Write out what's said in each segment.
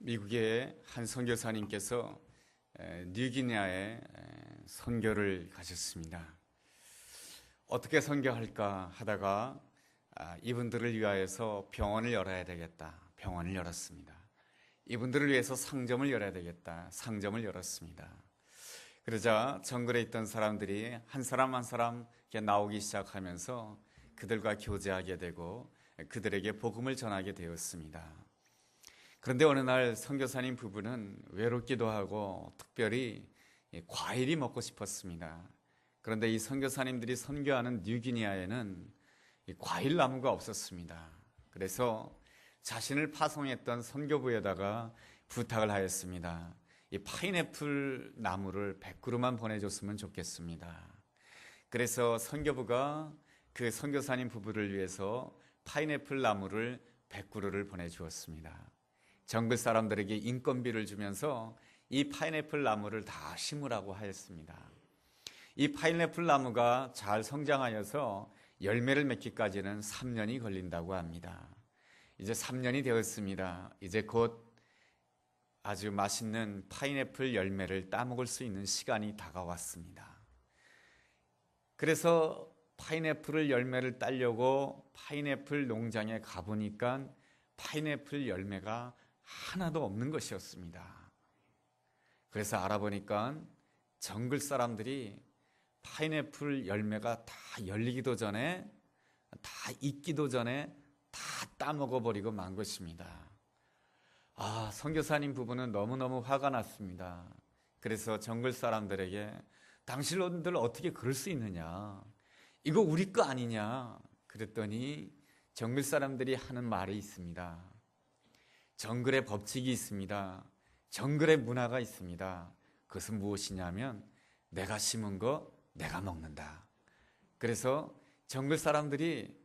미국의 한 선교사님께서 뉴기니아에 선교를 가셨습니다. 어떻게 선교할까 하다가 이분들을 위하여서 병원을 열어야 되겠다. 병원을 열었습니다. 이분들을 위해서 상점을 열어야 되겠다. 상점을 열었습니다. 그러자 정글에 있던 사람들이 한 사람 한 사람 나오기 시작하면서 그들과 교제하게 되고 그들에게 복음을 전하게 되었습니다. 그런데 어느 날 선교사님 부부는 외롭기도 하고 특별히 과일이 먹고 싶었습니다. 그런데 이 선교사님들이 선교하는 뉴기니아에는 과일 나무가 없었습니다. 그래서 자신을 파송했던 선교부에다가 부탁을 하였습니다. 이 파인애플 나무를 100그루만 보내줬으면 좋겠습니다. 그래서 선교부가 그 선교사님 부부를 위해서 파인애플 나무를 100그루를 보내주었습니다. 정글 사람들에게 인건비를 주면서 이 파인애플 나무를 다 심으라고 하였습니다. 이 파인애플 나무가 잘 성장하여서 열매를 맺기까지는 3년이 걸린다고 합니다. 이제 3년이 되었습니다. 이제 곧 아주 맛있는 파인애플 열매를 따먹을 수 있는 시간이 다가왔습니다. 그래서 파인애플 열매를 따려고 파인애플 농장에 가보니까 파인애플 열매가 하나도 없는 것이었습니다. 그래서 알아보니까 정글 사람들이 파인애플 열매가 다 열리기도 전에, 다 익기도 전에 다 따먹어버리고 만 것입니다. 선교사님 부부는 너무너무 화가 났습니다. 그래서 정글 사람들에게 당신들 어떻게 그럴 수 있느냐, 이거 우리 거 아니냐 그랬더니 정글 사람들이 하는 말이 있습니다. 정글의 법칙이 있습니다. 정글의 문화가 있습니다. 그것은 무엇이냐면 내가 심은 거 내가 먹는다. 그래서 정글 사람들이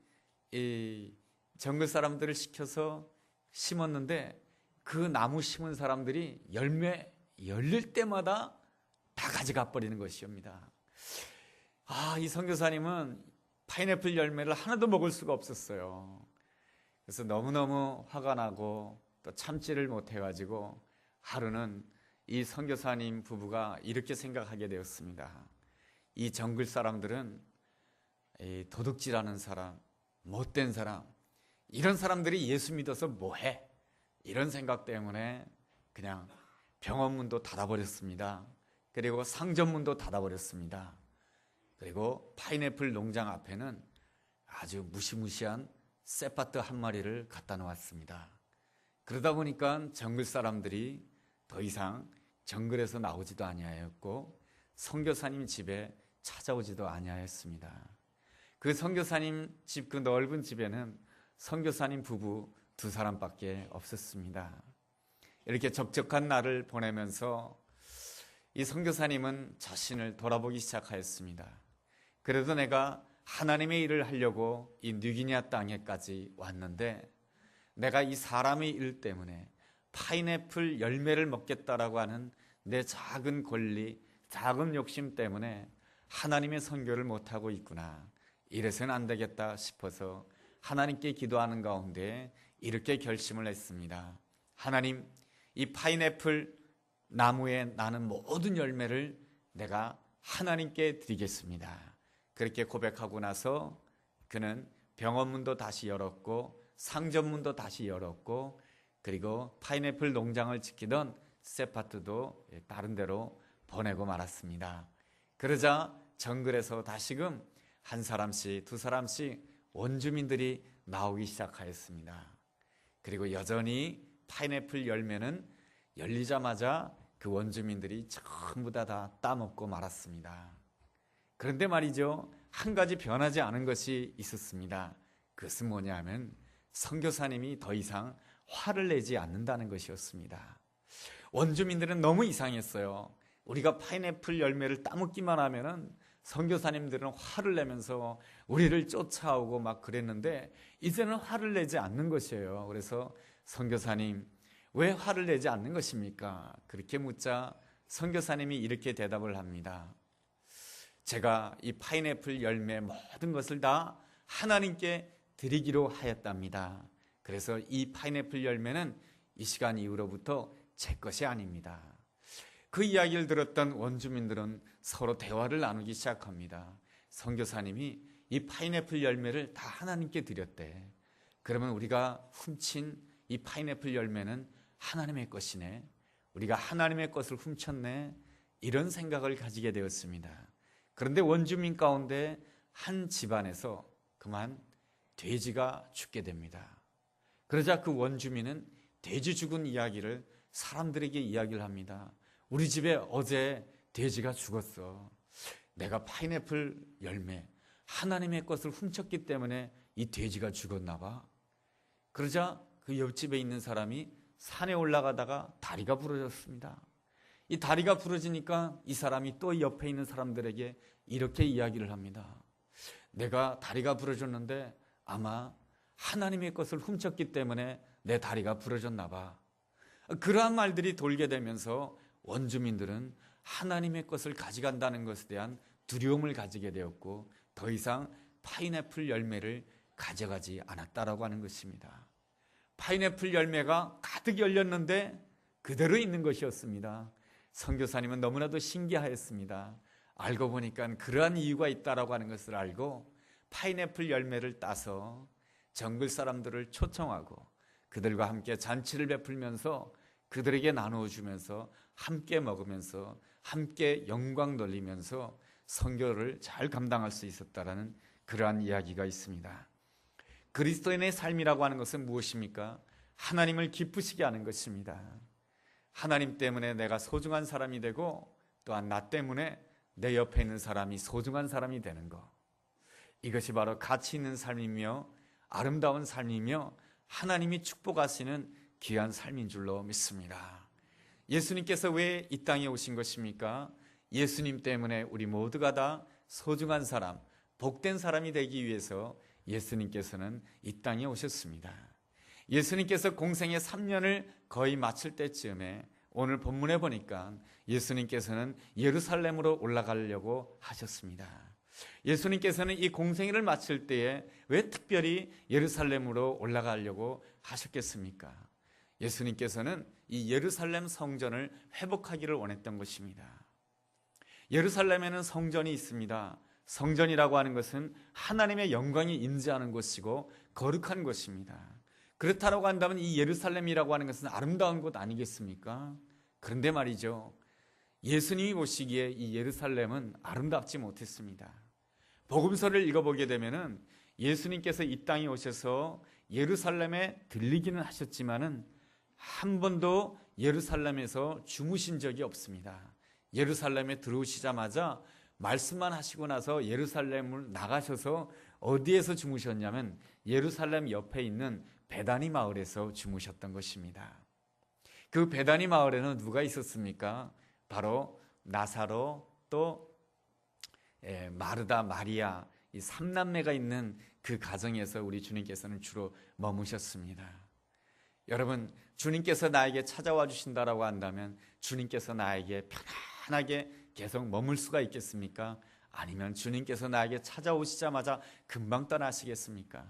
정글 사람들을 시켜서 심었는데 그 나무 심은 사람들이 열매 열릴 때마다 다 가져가 버리는 것이옵니다. 이 선교사님은 파인애플 열매를 하나도 먹을 수가 없었어요. 그래서 너무너무 화가 나고 또 참지를 못해가지고 하루는 이 선교사님 부부가 이렇게 생각하게 되었습니다. 이 정글 사람들은 도둑질하는 사람, 못된 사람, 이런 사람들이 예수 믿어서 뭐해? 이런 생각 때문에 그냥 병원문도 닫아버렸습니다. 그리고 상점문도 닫아버렸습니다. 그리고 파인애플 농장 앞에는 아주 무시무시한 쇠파트 한 마리를 갖다 놓았습니다. 그러다 보니까 정글 사람들이 더 이상 정글에서 나오지도 아니하였고 선교사님 집에 찾아오지도 아니하였습니다. 그 선교사님 집 그 넓은 집에는 선교사님 부부 2사람밖에 없었습니다. 이렇게 적적한 날을 보내면서 이 선교사님은 자신을 돌아보기 시작하였습니다. 그래도 내가 하나님의 일을 하려고 이 뉴기니아 땅에까지 왔는데 내가 이 사람의 일 때문에 파인애플 열매를 먹겠다라고 하는 내 작은 권리, 작은 욕심 때문에 하나님의 선교를 못하고 있구나. 이래서는 안 되겠다 싶어서 하나님께 기도하는 가운데 이렇게 결심을 했습니다. 하나님, 이 파인애플 나무에 나는 모든 열매를 내가 하나님께 드리겠습니다. 그렇게 고백하고 나서 그는 병원문도 다시 열었고 상점문도 다시 열었고 그리고 파인애플 농장을 지키던 쇠파트도 다른 데로 보내고 말았습니다. 그러자 정글에서 다시금 한 사람씩 2사람씩 원주민들이 나오기 시작하였습니다. 그리고 여전히 파인애플 열매는 열리자마자 그 원주민들이 전부 다 따먹고 말았습니다. 그런데 말이죠, 한 가지 변하지 않은 것이 있었습니다. 그것은 뭐냐면 선교사님이 더 이상 화를 내지 않는다는 것이었습니다. 원주민들은 너무 이상했어요. 우리가 파인애플 열매를 따먹기만 하면은 선교사님들은 화를 내면서 우리를 쫓아오고 막 그랬는데 이제는 화를 내지 않는 것이에요. 그래서 선교사님, 왜 화를 내지 않는 것입니까? 그렇게 묻자 선교사님이 이렇게 대답을 합니다. 제가 이 파인애플 열매 모든 것을 다 하나님께 드리기로 하였답니다. 그래서 이 파인애플 열매는 이 시간 이후로부터 제 것이 아닙니다. 그 이야기를 들었던 원주민들은 서로 대화를 나누기 시작합니다. 선교사님이 이 파인애플 열매를 다 하나님께 드렸대. 그러면 우리가 훔친 이 파인애플 열매는 하나님의 것이네. 우리가 하나님의 것을 훔쳤네. 이런 생각을 가지게 되었습니다. 그런데 원주민 가운데 한 집안에서 그만 돼지가 죽게 됩니다. 그러자 그 원주민은 돼지 죽은 이야기를 사람들에게 이야기를 합니다. 우리 집에 어제 돼지가 죽었어. 내가 파인애플 열매, 하나님의 것을 훔쳤기 때문에 이 돼지가 죽었나 봐. 그러자 그 옆집에 있는 사람이 산에 올라가다가 다리가 부러졌습니다. 이 다리가 부러지니까 이 사람이 또 옆에 있는 사람들에게 이렇게 이야기를 합니다. 내가 다리가 부러졌는데 아마 하나님의 것을 훔쳤기 때문에 내 다리가 부러졌나 봐. 그러한 말들이 돌게 되면서 원주민들은 하나님의 것을 가져간다는 것에 대한 두려움을 가지게 되었고 더 이상 파인애플 열매를 가져가지 않았다라고 하는 것입니다. 파인애플 열매가 가득 열렸는데 그대로 있는 것이었습니다. 선교사님은 너무나도 신기하였습니다. 알고 보니까 그러한 이유가 있다라고 하는 것을 알고 파인애플 열매를 따서 정글 사람들을 초청하고 그들과 함께 잔치를 베풀면서 그들에게 나누어 주면서 함께 먹으면서 함께 영광 돌리면서 선교를 잘 감당할 수 있었다라는 그러한 이야기가 있습니다. 그리스도인의 삶이라고 하는 것은 무엇입니까? 하나님을 기쁘시게 하는 것입니다. 하나님 때문에 내가 소중한 사람이 되고 또한 나 때문에 내 옆에 있는 사람이 소중한 사람이 되는 것. 이것이 바로 가치 있는 삶이며 아름다운 삶이며 하나님이 축복하시는 귀한 삶인 줄로 믿습니다. 예수님께서 왜 이 땅에 오신 것입니까? 예수님 때문에 우리 모두가 다 소중한 사람, 복된 사람이 되기 위해서 예수님께서는 이 땅에 오셨습니다. 예수님께서 공생의 3년을 거의 마칠 때쯤에 오늘 본문에 보니까 예수님께서는 예루살렘으로 올라가려고 하셨습니다. 예수님께서는 이 공생애를 마칠 때에 왜 특별히 예루살렘으로 올라가려고 하셨겠습니까? 예수님께서는 이 예루살렘 성전을 회복하기를 원했던 것입니다. 예루살렘에는 성전이 있습니다. 성전이라고 하는 것은 하나님의 영광이 임재하는 곳이고 거룩한 곳입니다. 그렇다고 한다면 이 예루살렘이라고 하는 것은 아름다운 곳 아니겠습니까? 그런데 말이죠, 예수님이 보시기에 이 예루살렘은 아름답지 못했습니다. 복음서를 읽어보게 되면은 예수님께서 이 땅에 오셔서 예루살렘에 들리기는 하셨지만은 한 번도 예루살렘에서 주무신 적이 없습니다. 예루살렘에 들어오시자마자 말씀만 하시고 나서 예루살렘을 나가셔서 어디에서 주무셨냐면 예루살렘 옆에 있는 베다니 마을에서 주무셨던 것입니다. 그 베다니 마을에는 누가 있었습니까? 바로 나사로 또 마르다, 마리아, 이 3남매가 있는 그 가정에서 우리 주님께서는 주로 머무셨습니다. 여러분, 주님께서 나에게 찾아와 주신다라고 한다면 주님께서 나에게 편안하게 계속 머물 수가 있겠습니까? 아니면 주님께서 나에게 찾아오시자마자 금방 떠나시겠습니까?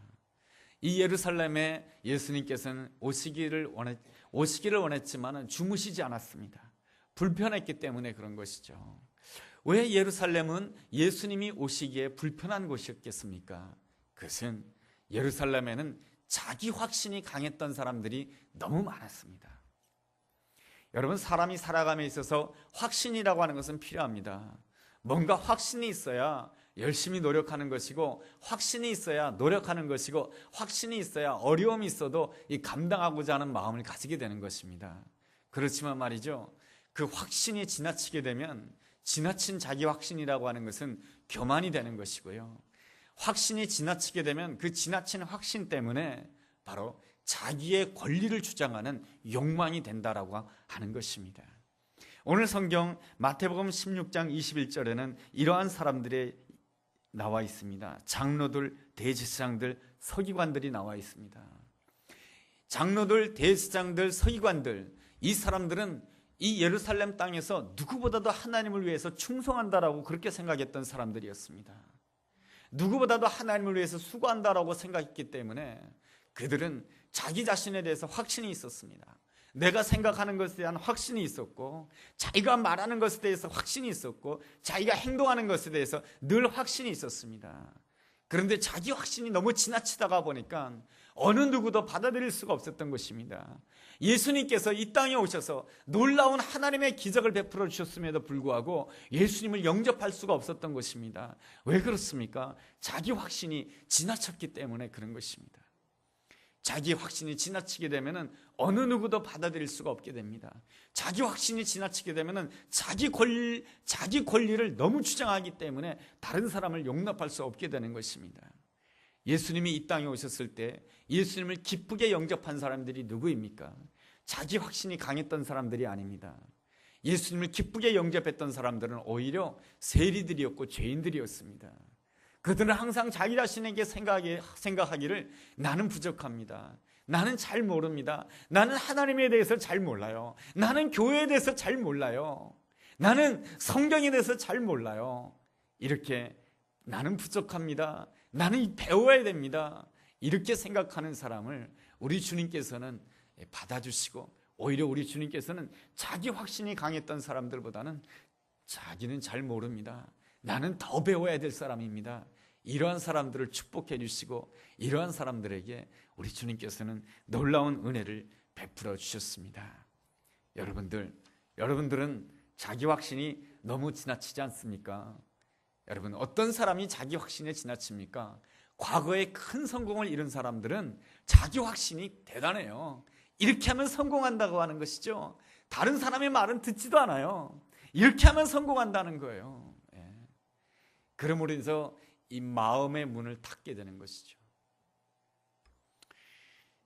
이 예루살렘에 예수님께서는 오시기를 원했지만 주무시지 않았습니다. 불편했기 때문에 그런 것이죠. 왜 예루살렘은 예수님이 오시기에 불편한 곳이었겠습니까? 그것은 예루살렘에는 자기 확신이 강했던 사람들이 너무 많았습니다. 여러분, 사람이 살아감에 있어서 확신이라고 하는 것은 필요합니다. 뭔가 확신이 있어야 열심히 노력하는 것이고, 확신이 있어야 노력하는 것이고, 확신이 있어야 어려움이 있어도 이 감당하고자 하는 마음을 가지게 되는 것입니다. 그렇지만 말이죠, 그 확신이 지나치게 되면 지나친 자기 확신이라고 하는 것은 교만이 되는 것이고요, 확신이 지나치게 되면 그 지나친 확신 때문에 바로 자기의 권리를 주장하는 욕망이 된다라고 하는 것입니다. 오늘 성경 마태복음 16장 21절에는 이러한 사람들이 나와 있습니다. 장로들, 대제사장들, 서기관들이 나와 있습니다. 장로들, 대제사장들, 서기관들, 이 사람들은 이 예루살렘 땅에서 누구보다도 하나님을 위해서 충성한다라고 그렇게 생각했던 사람들이었습니다. 누구보다도 하나님을 위해서 수고한다라고 생각했기 때문에 그들은 자기 자신에 대해서 확신이 있었습니다. 내가 생각하는 것에 대한 확신이 있었고, 자기가 말하는 것에 대해서 확신이 있었고, 자기가 행동하는 것에 대해서 늘 확신이 있었습니다. 그런데 자기 확신이 너무 지나치다가 보니까 어느 누구도 받아들일 수가 없었던 것입니다. 예수님께서 이 땅에 오셔서 놀라운 하나님의 기적을 베풀어 주셨음에도 불구하고 예수님을 영접할 수가 없었던 것입니다. 왜 그렇습니까? 자기 확신이 지나쳤기 때문에 그런 것입니다. 자기 확신이 지나치게 되면 어느 누구도 받아들일 수가 없게 됩니다. 자기 확신이 지나치게 되면 자기 권리를 너무 주장하기 때문에 다른 사람을 용납할 수 없게 되는 것입니다. 예수님이 이 땅에 오셨을 때 예수님을 기쁘게 영접한 사람들이 누구입니까? 자기 확신이 강했던 사람들이 아닙니다. 예수님을 기쁘게 영접했던 사람들은 오히려 세리들이었고 죄인들이었습니다. 그들은 항상 자기 자신에게 생각하기를 나는 부족합니다. 나는 잘 모릅니다. 나는 하나님에 대해서 잘 몰라요. 나는 교회에 대해서 잘 몰라요. 나는 성경에 대해서 잘 몰라요. 이렇게 나는 부족합니다. 나는 배워야 됩니다. 이렇게 생각하는 사람을 우리 주님께서는 받아주시고, 오히려 우리 주님께서는 자기 확신이 강했던 사람들보다는 자기는 잘 모릅니다. 나는 더 배워야 될 사람입니다. 이러한 사람들을 축복해 주시고, 이러한 사람들에게 우리 주님께서는 놀라운 은혜를 베풀어 주셨습니다. 여러분들은 자기 확신이 너무 지나치지 않습니까? 여러분, 어떤 사람이 자기 확신에 지나칩니까? 과거에 큰 성공을 이룬 사람들은 자기 확신이 대단해요. 이렇게 하면 성공한다고 하는 것이죠. 다른 사람의 말은 듣지도 않아요. 이렇게 하면 성공한다는 거예요. 그러므로 인해서 이 마음의 문을 닫게 되는 것이죠.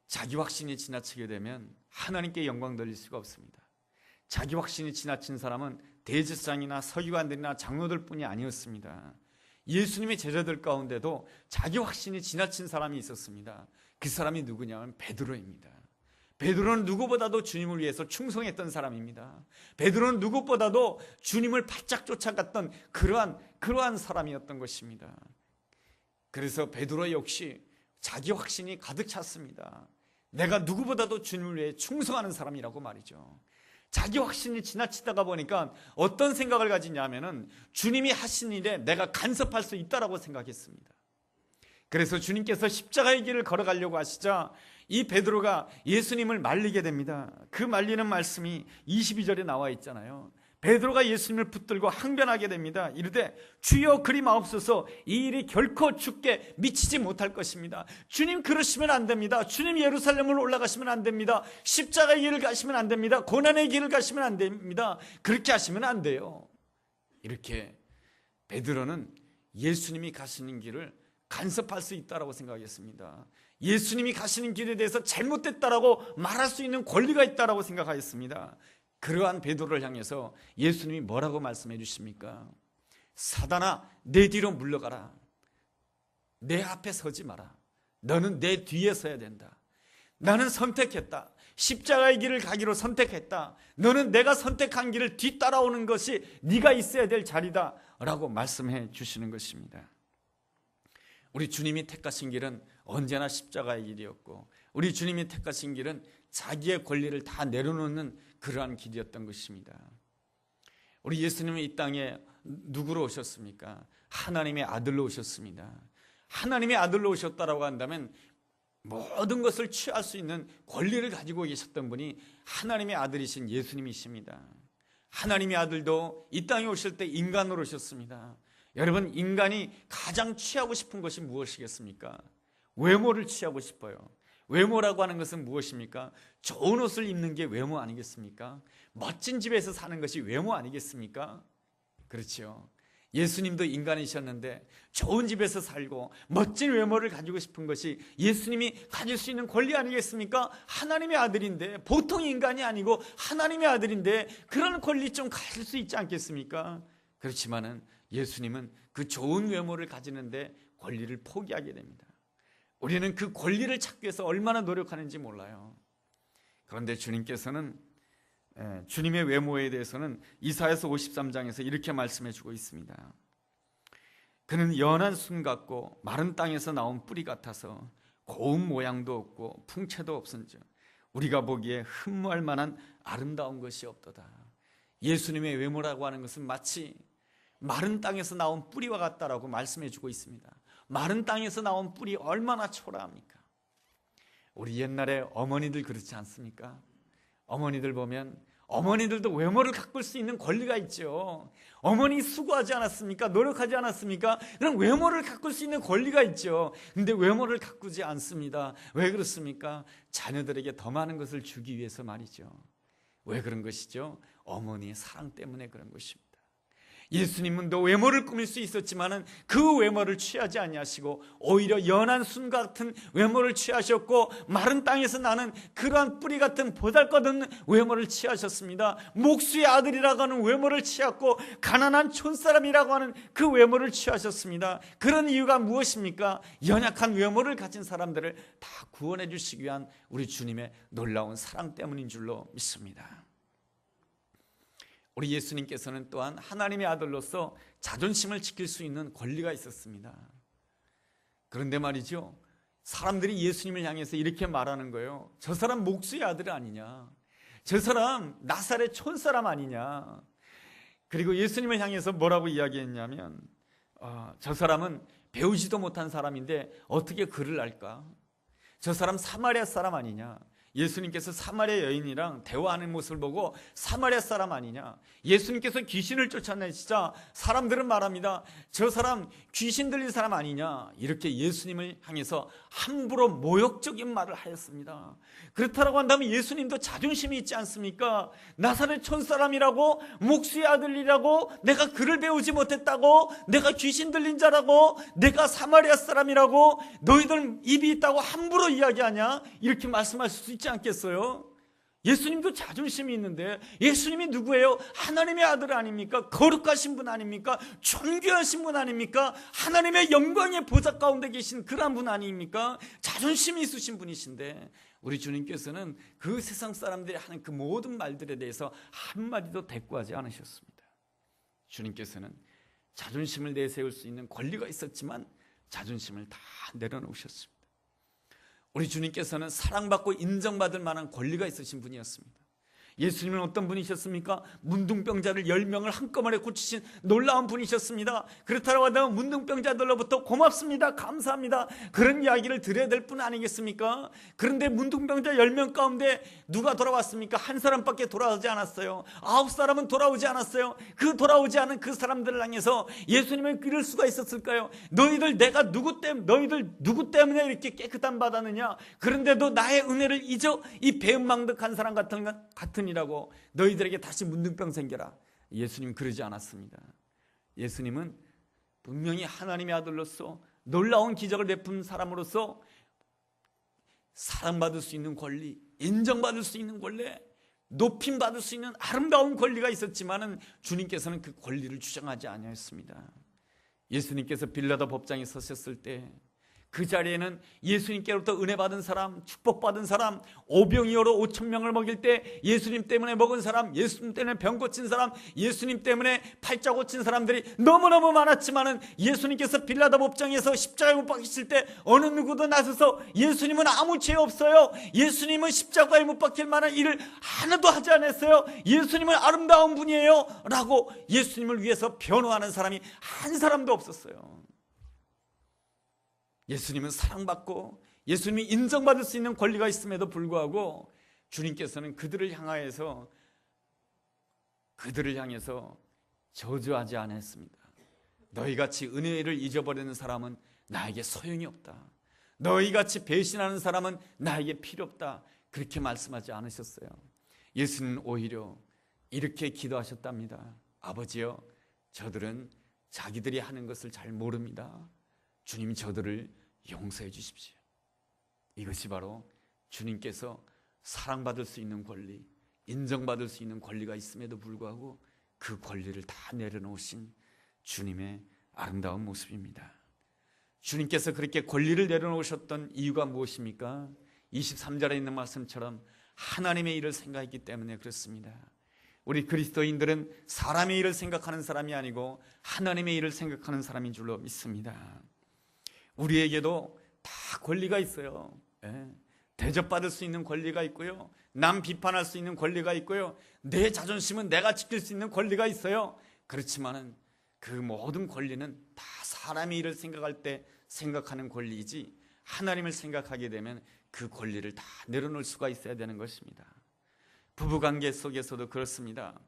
자기 확신이 지나치게 되면 하나님께 영광 돌릴 수가 없습니다. 자기 확신이 지나친 사람은 대제사장이나 서기관들이나 장로들뿐이 아니었습니다. 예수님의 제자들 가운데도 자기 확신이 지나친 사람이 있었습니다. 그 사람이 누구냐면 베드로입니다. 베드로는 누구보다도 주님을 위해서 충성했던 사람입니다. 베드로는 누구보다도 주님을 바짝 쫓아갔던 그러한 사람이었던 것입니다. 그래서 베드로 역시 자기 확신이 가득 찼습니다. 내가 누구보다도 주님을 위해 충성하는 사람이라고 말이죠. 자기 확신이 지나치다가 보니까 어떤 생각을 가지냐면은 주님이 하신 일에 내가 간섭할 수 있다라고 생각했습니다. 그래서 주님께서 십자가의 길을 걸어가려고 하시자 이 베드로가 예수님을 말리게 됩니다. 그 말리는 말씀이 22절에 나와 있잖아요. 베드로가 예수님을 붙들고 항변하게 됩니다. 이르되 주여 그리 마옵소서, 이 일이 결코 주께 미치지 못할 것입니다. 주님 그러시면 안 됩니다. 주님 예루살렘으로 올라가시면 안 됩니다. 십자가의 길을 가시면 안 됩니다. 고난의 길을 가시면 안 됩니다. 그렇게 하시면 안 돼요. 이렇게 베드로는 예수님이 가시는 길을 간섭할 수 있다라고 생각했습니다. 예수님이 가시는 길에 대해서 잘못됐다라고 말할 수 있는 권리가 있다라고 생각하였습니다. 그러한 베드로를 향해서 예수님이 뭐라고 말씀해 주십니까? 사단아, 내 뒤로 물러가라. 내 앞에 서지 마라. 너는 내 뒤에 서야 된다. 나는 선택했다. 십자가의 길을 가기로 선택했다. 너는 내가 선택한 길을 뒤따라오는 것이 네가 있어야 될 자리다 라고 말씀해 주시는 것입니다. 우리 주님이 택하신 길은 언제나 십자가의 길이었고, 우리 주님이 택하신 길은 자기의 권리를 다 내려놓는 그러한 길이었던 것입니다. 우리 예수님은 이 땅에 누구로 오셨습니까? 하나님의 아들로 오셨습니다. 하나님의 아들로 오셨다라고 한다면 모든 것을 취할 수 있는 권리를 가지고 계셨던 분이 하나님의 아들이신 예수님이십니다. 하나님의 아들도 이 땅에 오실 때 인간으로 오셨습니다. 여러분, 인간이 가장 취하고 싶은 것이 무엇이겠습니까? 외모를 취하고 싶어요. 외모라고 하는 것은 무엇입니까? 좋은 옷을 입는 게 외모 아니겠습니까? 멋진 집에서 사는 것이 외모 아니겠습니까? 그렇죠. 예수님도 인간이셨는데 좋은 집에서 살고 멋진 외모를 가지고 싶은 것이 예수님이 가질 수 있는 권리 아니겠습니까? 하나님의 아들인데, 보통 인간이 아니고 하나님의 아들인데 그런 권리 좀 가질 수 있지 않겠습니까? 그렇지만은 예수님은 그 좋은 외모를 가지는데 권리를 포기하게 됩니다. 우리는 그 권리를 찾기 위해서 얼마나 노력하는지 몰라요. 그런데 주님께서는 주님의 외모에 대해서는 이사야서 53장에서 이렇게 말씀해 주고 있습니다. 그는 연한 순 같고 마른 땅에서 나온 뿌리 같아서 고운 모양도 없고 풍채도 없은즉 우리가 보기에 흠모할 만한 아름다운 것이 없도다. 예수님의 외모라고 하는 것은 마치 마른 땅에서 나온 뿌리와 같다라고 말씀해 주고 있습니다. 마른 땅에서 나온 뿌리 얼마나 초라합니까? 우리 옛날에 어머니들 그렇지 않습니까? 어머니들 보면 어머니들도 외모를 가꿀 수 있는 권리가 있죠. 어머니 수고하지 않았습니까? 노력하지 않았습니까? 그럼 외모를 가꿀 수 있는 권리가 있죠. 근데 외모를 가꾸지 않습니다. 왜 그렇습니까? 자녀들에게 더 많은 것을 주기 위해서 말이죠. 왜 그런 것이죠? 어머니의 사랑 때문에 그런 것입니다. 예수님은 또 외모를 꾸밀 수 있었지만은 그 외모를 취하지 아니하시고 오히려 연한 순 같은 외모를 취하셨고 마른 땅에서 나는 그러한 뿌리 같은 보잘것없는 외모를 취하셨습니다. 목수의 아들이라고 하는 외모를 취했고 가난한 촌사람이라고 하는 그 외모를 취하셨습니다. 그런 이유가 무엇입니까? 연약한 외모를 가진 사람들을 다 구원해 주시기 위한 우리 주님의 놀라운 사랑 때문인 줄로 믿습니다. 우리 예수님께서는 또한 하나님의 아들로서 자존심을 지킬 수 있는 권리가 있었습니다. 그런데 말이죠, 사람들이 예수님을 향해서 이렇게 말하는 거예요. 저 사람 목수의 아들 아니냐, 저 사람 나사렛 촌사람 아니냐. 그리고 예수님을 향해서 뭐라고 이야기했냐면 저 사람은 배우지도 못한 사람인데 어떻게 글을 알까? 저 사람 사마리아 사람 아니냐. 예수님께서 사마리아 여인이랑 대화하는 모습을 보고 사마리아 사람 아니냐. 예수님께서 귀신을 쫓아내시자 사람들은 말합니다. 저 사람 귀신 들린 사람 아니냐. 이렇게 예수님을 향해서 함부로 모욕적인 말을 하였습니다. 그렇다고 한다면 예수님도 자존심이 있지 않습니까? 나사렛 촌사람이라고, 목수의 아들이라고, 내가 글을 배우지 못했다고, 내가 귀신 들린 자라고, 내가 사마리아 사람이라고, 너희들 입이 있다고 함부로 이야기하냐? 이렇게 말씀하실 수 있지 않겠어요? 예수님도 자존심이 있는데 예수님이 누구예요? 하나님의 아들 아닙니까? 거룩하신 분 아닙니까? 존귀하신 분 아닙니까? 하나님의 영광의 보좌 가운데 계신 그런 분 아닙니까? 자존심이 있으신 분이신데 우리 주님께서는 그 세상 사람들이 하는 그 모든 말들에 대해서 한마디도 대꾸하지 않으셨습니다. 주님께서는 자존심을 내세울 수 있는 권리가 있었지만 자존심을 다 내려놓으셨습니다. 우리 주님께서는 사랑받고 인정받을 만한 권리가 있으신 분이었습니다. 예수님은 어떤 분이셨습니까? 문둥병자를 10명을 한꺼번에 고치신 놀라운 분이셨습니다. 그렇다고 하다면 문둥병자들로부터 고맙습니다, 감사합니다, 그런 이야기를 드려야 될 분 아니겠습니까? 그런데 문둥병자 10명 가운데 누가 돌아왔습니까? 한 사람밖에 돌아오지 않았어요. 9사람은 돌아오지 않았어요. 그 돌아오지 않은 그 사람들을 향해서 예수님은 이럴 수가 있었을까요? 너희들 누구 때문에 이렇게 깨끗함 받았느냐? 그런데도 나의 은혜를 잊어 이 배은망덕한 사람 같으니라고 너희들에게 다시 문둥병 생겨라. 예수님 그러지 않았습니다. 예수님은 분명히 하나님의 아들로서 놀라운 기적을 베푼 사람으로서 사랑받을 수 있는 권리, 인정받을 수 있는 권리, 높임받을 수 있는 아름다운 권리가 있었지만은 주님께서는 그 권리를 주장하지 아니하였습니다. 예수님께서 빌라도 법정에 서셨을 때 그 자리에는 예수님께로부터 은혜 받은 사람, 축복받은 사람, 오병이어로 5,000명을 먹일 때 예수님 때문에 먹은 사람, 예수님 때문에 병 고친 사람, 예수님 때문에 팔자 고친 사람들이 너무너무 많았지만은 예수님께서 빌라도 법정에서 십자가에 못 박히실 때 어느 누구도 나서서 예수님은 아무 죄 없어요, 예수님은 십자가에 못 박힐 만한 일을 하나도 하지 않았어요, 예수님은 아름다운 분이에요 라고 예수님을 위해서 변호하는 사람이 한 사람도 없었어요. 예수님은 사랑받고 예수님이 인정받을 수 있는 권리가 있음에도 불구하고 주님께서는 그들을 향해서 저주하지 않았습니다. 너희같이 은혜를 잊어버리는 사람은 나에게 소용이 없다. 너희같이 배신하는 사람은 나에게 필요 없다. 그렇게 말씀하지 않으셨어요. 예수님은 오히려 이렇게 기도하셨답니다. 아버지여, 저들은 자기들이 하는 것을 잘 모릅니다. 주님이 저들을 용서해 주십시오. 이것이 바로 주님께서 사랑받을 수 있는 권리, 인정받을 수 있는 권리가 있음에도 불구하고 그 권리를 다 내려놓으신 주님의 아름다운 모습입니다. 주님께서 그렇게 권리를 내려놓으셨던 이유가 무엇입니까? 23절에 있는 말씀처럼 하나님의 일을 생각했기 때문에 그렇습니다. 우리 그리스도인들은 사람의 일을 생각하는 사람이 아니고 하나님의 일을 생각하는 사람인 줄로 믿습니다. 우리에게도 다 권리가 있어요. 대접받을 수 있는 권리가 있고요. 남 비판할 수 있는 권리가 있고요. 내 자존심은 내가 지킬 수 있는 권리가 있어요. 그렇지만은 그 모든 권리는 다 사람의 일을 생각할 때 생각하는 권리이지, 하나님을 생각하게 되면 그 권리를 다 내려놓을 수가 있어야 되는 것입니다. 부부관계 속에서도 그렇습니다.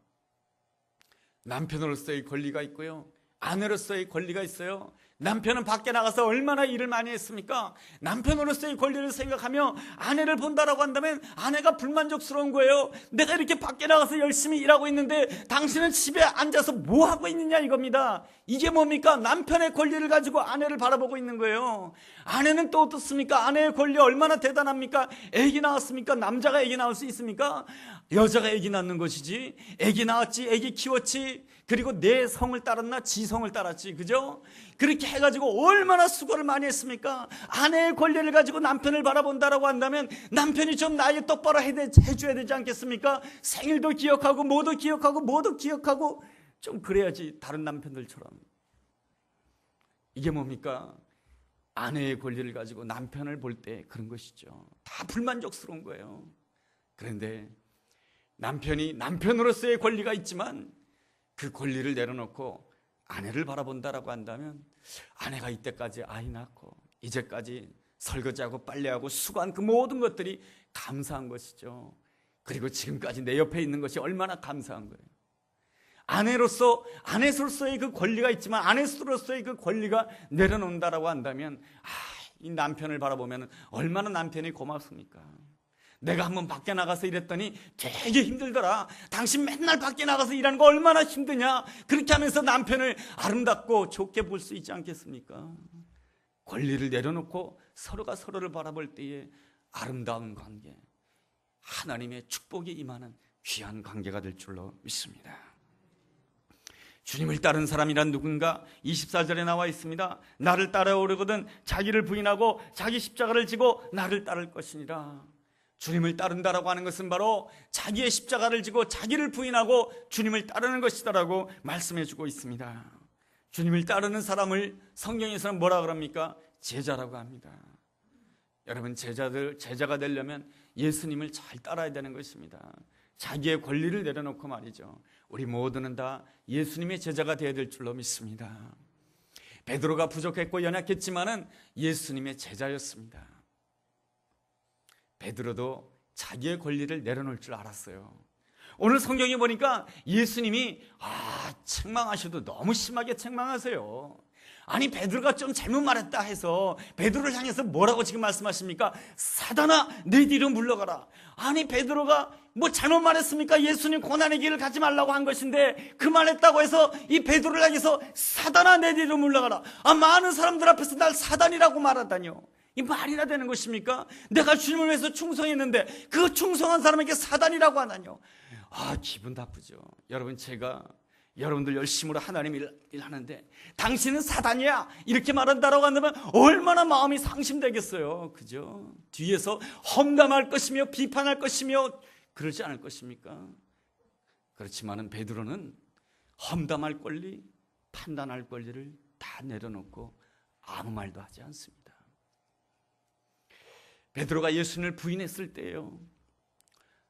남편으로서의 권리가 있고요, 아내로서의 권리가 있어요. 남편은 밖에 나가서 얼마나 일을 많이 했습니까? 남편으로서의 권리를 생각하며 아내를 본다라고 한다면 아내가 불만족스러운 거예요. 내가 이렇게 밖에 나가서 열심히 일하고 있는데 당신은 집에 앉아서 뭐 하고 있느냐 이겁니다. 이게 뭡니까? 남편의 권리를 가지고 아내를 바라보고 있는 거예요. 아내는 또 어떻습니까? 아내의 권리 얼마나 대단합니까? 애기 낳았습니까? 남자가 애기 낳을 수 있습니까? 여자가 애기 낳는 것이지. 애기 낳았지, 애기 키웠지, 그리고 내 성을 따랐나 지 성을 따랐지, 그죠? 그렇게 해가지고 얼마나 수고를 많이 했습니까? 아내의 권리를 가지고 남편을 바라본다라고 한다면 남편이 좀 나이 똑바로 해줘야 되지 않겠습니까? 생일도 기억하고 뭐도 기억하고 뭐도 기억하고 좀 그래야지, 다른 남편들처럼. 이게 뭡니까? 아내의 권리를 가지고 남편을 볼 때 그런 것이죠. 다 불만족스러운 거예요. 그런데 남편이 남편으로서의 권리가 있지만 그 권리를 내려놓고 아내를 바라본다라고 한다면, 아내가 이때까지 아이 낳고 이제까지 설거지하고 빨래하고 수고한 그 모든 것들이 감사한 것이죠. 그리고 지금까지 내 옆에 있는 것이 얼마나 감사한 거예요. 아내로서의 그 권리가 있지만 아내로서의 그 권리가 내려놓는다라고 한다면, 이 남편을 바라보면 얼마나 남편이 고맙습니까? 내가 한번 밖에 나가서 일했더니 되게 힘들더라. 당신 맨날 밖에 나가서 일하는 거 얼마나 힘드냐. 그렇게 하면서 남편을 아름답고 좋게 볼 수 있지 않겠습니까? 권리를 내려놓고 서로가 서로를 바라볼 때에 아름다운 관계, 하나님의 축복이 임하는 귀한 관계가 될 줄로 믿습니다. 주님을 따른 사람이란 누군가? 24절에 나와 있습니다. 나를 따라오려거든 자기를 부인하고 자기 십자가를 지고 나를 따를 것이니라. 주님을 따른다라고 하는 것은 바로 자기의 십자가를 지고 자기를 부인하고 주님을 따르는 것이다라고 말씀해 주고 있습니다. 주님을 따르는 사람을 성경에서는 뭐라 그럽니까? 제자라고 합니다. 여러분, 제자가 되려면 예수님을 잘 따라야 되는 것입니다. 자기의 권리를 내려놓고 말이죠. 우리 모두는 다 예수님의 제자가 되어야 될 줄로 믿습니다. 베드로가 부족했고 연약했지만은 예수님의 제자였습니다. 베드로도 자기의 권리를 내려놓을 줄 알았어요. 오늘 성경에 보니까 예수님이 책망하셔도 너무 심하게 책망하세요. 아니, 베드로가 좀 잘못 말했다 해서 베드로를 향해서 뭐라고 지금 말씀하십니까? 사단아, 내 뒤로 물러가라. 아니, 베드로가 뭐 잘못 말했습니까? 예수님 고난의 길을 가지 말라고 한 것인데 그 말했다고 해서 이 베드로를 향해서 사단아, 내 뒤로 물러가라. 많은 사람들 앞에서 날 사단이라고 말하다니요. 이 말이나 되는 것입니까? 내가 주님을 위해서 충성했는데 그 충성한 사람에게 사단이라고 하다니요. 기분 나쁘죠. 여러분, 제가 여러분들 열심으로 하나님 일하는데 당신은 사단이야 이렇게 말한다라고 한다면 얼마나 마음이 상심되겠어요. 그죠? 뒤에서 험담할 것이며 비판할 것이며 그러지 않을 것입니까? 그렇지만은 베드로는 험담할 권리, 판단할 권리를 다 내려놓고 아무 말도 하지 않습니다. 베드로가 예수님을 부인했을 때예요.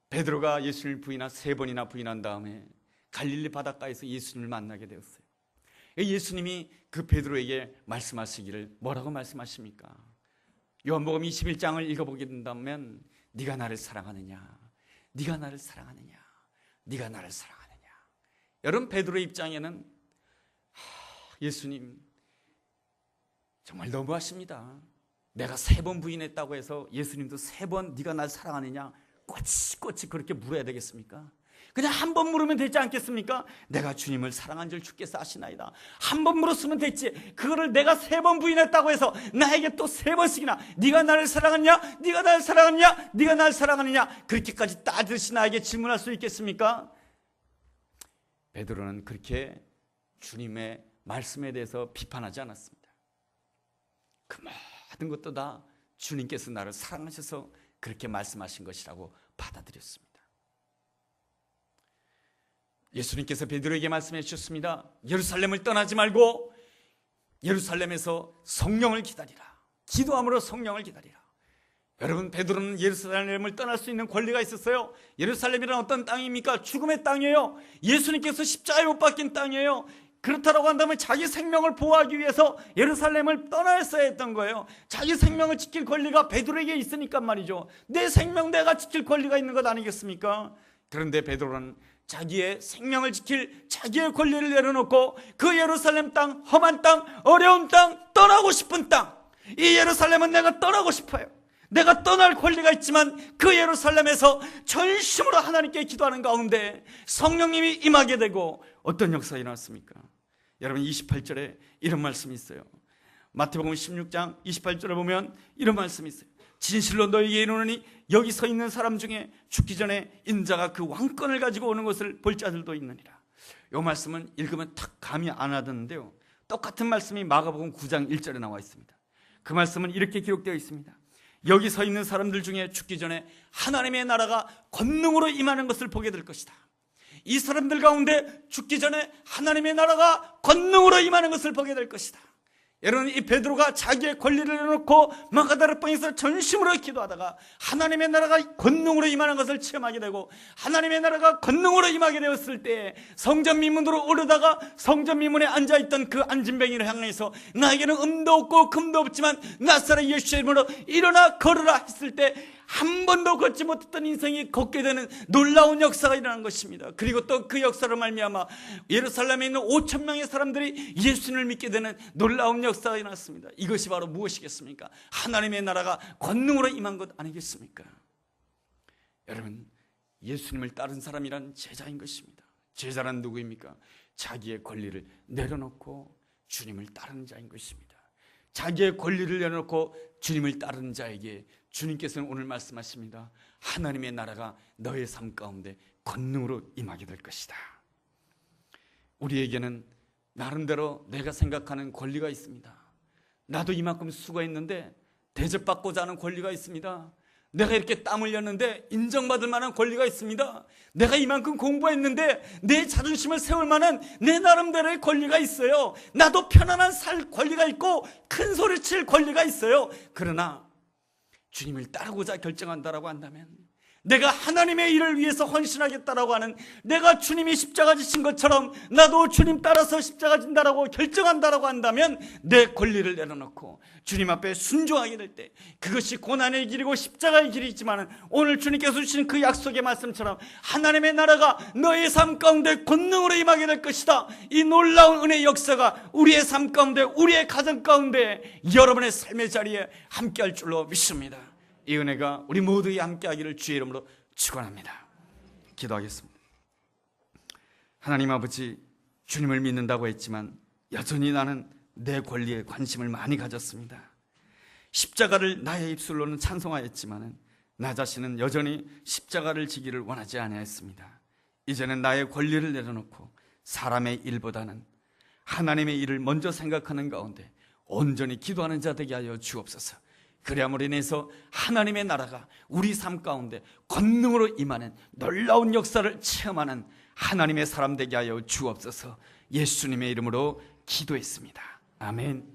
베드로가 예수님을 3번이나 부인한 다음에 갈릴리 바닷가에서 예수님을 만나게 되었어요. 예수님이 그 베드로에게 말씀하시기를 뭐라고 말씀하십니까? 요한복음 21장을 읽어보게 된다면 네가 나를 사랑하느냐, 네가 나를 사랑하느냐, 네가 나를 사랑하느냐. 여러분, 베드로의 입장에는 예수님 정말 너무하십니다. 내가 3번 부인했다고 해서 예수님도 3번 네가 날 사랑하느냐 꼬치꼬치 그렇게 물어야 되겠습니까? 그냥 한 번 물으면 되지 않겠습니까? 내가 주님을 사랑한 줄 주께서 아시나이다. 한 번 물었으면 됐지. 그거를 내가 3번 부인했다고 해서 나에게 또 3번씩이나 네가 나를 사랑하느냐, 네가 나를 사랑하느냐, 네가 나를 사랑하느냐 그렇게까지 따듯이 나에게 질문할 수 있겠습니까? 베드로는 그렇게 주님의 말씀에 대해서 비판하지 않았습니다. 그 모든 것도 다 주님께서 나를 사랑하셔서 그렇게 말씀하신 것이라고 받아들였습니다. 예수님께서 베드로에게 말씀해 주셨습니다. 예루살렘을 떠나지 말고 예루살렘에서 성령을 기다리라. 기도함으로 성령을 기다리라. 여러분, 베드로는 예루살렘을 떠날 수 있는 권리가 있었어요. 예루살렘이란 어떤 땅입니까? 죽음의 땅이에요. 예수님께서 십자가에 못 박힌 땅이에요. 그렇다고 한다면 자기 생명을 보호하기 위해서 예루살렘을 떠났어야 했던 거예요. 자기 생명을 지킬 권리가 베드로에게 있으니까 말이죠. 내 생명 내가 지킬 권리가 있는 것 아니겠습니까? 그런데 베드로는 자기의 생명을 지킬 자기의 권리를 내려놓고 그 예루살렘 땅, 험한 땅, 어려운 땅, 떠나고 싶은 땅, 이 예루살렘은 내가 떠나고 싶어요. 내가 떠날 권리가 있지만 그 예루살렘에서 전심으로 하나님께 기도하는 가운데 성령님이 임하게 되고 어떤 역사가 일어났습니까? 여러분, 28절에 이런 말씀이 있어요. 마태복음 16장 28절에 보면 이런 말씀이 있어요. 진실로 너희에게 이르노니 여기 서 있는 사람 중에 죽기 전에 인자가 그 왕권을 가지고 오는 것을 볼 자들도 있느니라. 이 말씀은 읽으면 탁 감이 안 와닿는데요, 똑같은 말씀이 마가복음 9장 1절에 나와 있습니다. 그 말씀은 이렇게 기록되어 있습니다. 여기 서 있는 사람들 중에 죽기 전에 하나님의 나라가 권능으로 임하는 것을 보게 될 것이다. 이 사람들 가운데 죽기 전에 하나님의 나라가 권능으로 임하는 것을 보게 될 것이다. 여러분, 이 베드로가 자기의 권리를 내놓고 마가다락방에서 전심으로 기도하다가 하나님의 나라가 권능으로 임하는 것을 체험하게 되고 하나님의 나라가 권능으로 임하게 되었을 때 성전 미문으로 오르다가 성전 미문에 앉아있던 그 안진뱅이를 향해서 나에게는 은도 없고 금도 없지만 나사렛 예수의 이름으로 일어나 걸으라 했을 때 한 번도 걷지 못했던 인생이 걷게 되는 놀라운 역사가 일어난 것입니다. 그리고 또 그 역사로 말미암아 예루살렘에 있는 5천 명의 사람들이 예수님을 믿게 되는 놀라운 역사가 일어났습니다. 이것이 바로 무엇이겠습니까? 하나님의 나라가 권능으로 임한 것 아니겠습니까? 여러분, 예수님을 따른 사람이란 제자인 것입니다. 제자란 누구입니까? 자기의 권리를 내려놓고 주님을 따르는 자인 것입니다. 자기의 권리를 내려놓고 주님을 따르는 자에게 주님께서는 오늘 말씀하십니다. 하나님의 나라가 너의 삶 가운데 권능으로 임하게 될 것이다. 우리에게는 나름대로 내가 생각하는 권리가 있습니다. 나도 이만큼 수고했는데 대접받고자 하는 권리가 있습니다. 내가 이렇게 땀 흘렸는데 인정받을 만한 권리가 있습니다. 내가 이만큼 공부했는데 내 자존심을 세울 만한 내 나름대로의 권리가 있어요. 나도 편안한 살 권리가 있고 큰 소리 칠 권리가 있어요. 그러나 주님을 따르고자 결정한다라고 한다면, 내가 하나님의 일을 위해서 헌신하겠다라고 하는, 내가 주님이 십자가 지신 것처럼 나도 주님 따라서 십자가 진다라고 결정한다라고 한다면 내 권리를 내려놓고 주님 앞에 순종하게 될 때 그것이 고난의 길이고 십자가의 길이지만 오늘 주님께서 주신 그 약속의 말씀처럼 하나님의 나라가 너의 삶 가운데 권능으로 임하게 될 것이다. 이 놀라운 은혜의 역사가 우리의 삶 가운데, 우리의 가정 가운데, 여러분의 삶의 자리에 함께할 줄로 믿습니다. 이 은혜가 우리 모두에 함께하기를 주의 이름으로 축원합니다. 기도하겠습니다. 하나님 아버지, 주님을 믿는다고 했지만 여전히 나는 내 권리에 관심을 많이 가졌습니다. 십자가를 나의 입술로는 찬송하였지만 나 자신은 여전히 십자가를 지기를 원하지 아니하였습니다. 이제는 나의 권리를 내려놓고 사람의 일보다는 하나님의 일을 먼저 생각하는 가운데 온전히 기도하는 자 되게 하여 주옵소서. 그리함으로 인해서 하나님의 나라가 우리 삶 가운데 권능으로 임하는 놀라운 역사를 체험하는 하나님의 사람 되게 하여 주옵소서. 예수님의 이름으로 기도했습니다. 아멘.